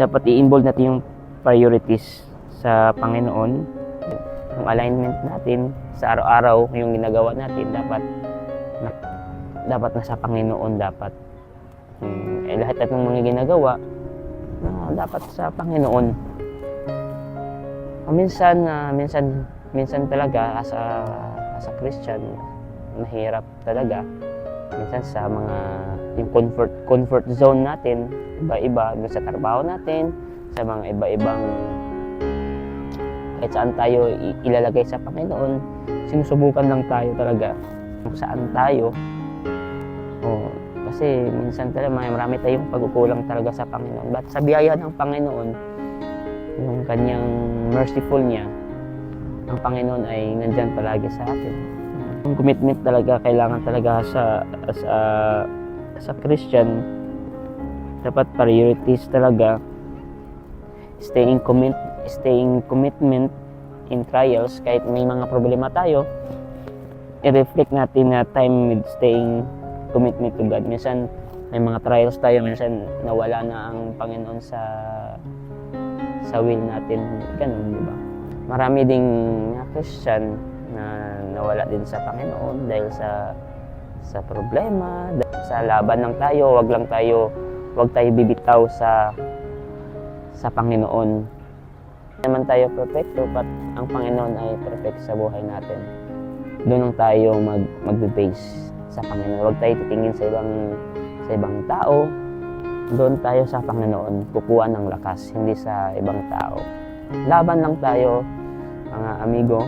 dapat i-involve natin yung priorities sa Panginoon. Yung alignment natin sa araw-araw, yung ginagawa natin, dapat nasa Panginoon dapat. Lahat ng mga ginagawa, dapat sa Panginoon. Minsan talaga as a Christian, mahirap talaga. Minsan sa mga yung comfort zone natin, iba-iba sa trabaho natin, sa mga iba-ibang kahit saan tayo ilalagay sa Panginoon, sinusubukan lang tayo talaga kung saan tayo. Kasi minsan talaga marami tayong pagkukulang talaga sa Panginoon. But sa biyaya ng Panginoon, yung kanyang merciful niya, ang Panginoon ay nandyan palagi sa atin. Yung commitment talaga, kailangan talaga sa Christian, dapat priorities talaga, staying commitment in trials. Kahit may mga problema tayo, i-reflect natin na time with staying commitment to God. Minsan may mga trials tayo, minsan nawala na ang Panginoon sa will natin, ganun, di ba? Marami ding Christian na nawala din sa Panginoon dahil sa problema, sa laban lang tayo, wag tayo bibitaw sa Panginoon. Hindi naman tayo perfecto, but ang Panginoon ay perfect sa buhay natin. Doon lang tayo mag-base sa Panginoon. Wag tayo titingin sa ibang tao. Doon tayo sa Panginoon kukuha ng lakas, hindi sa ibang tao. Laban lang tayo, mga amigo.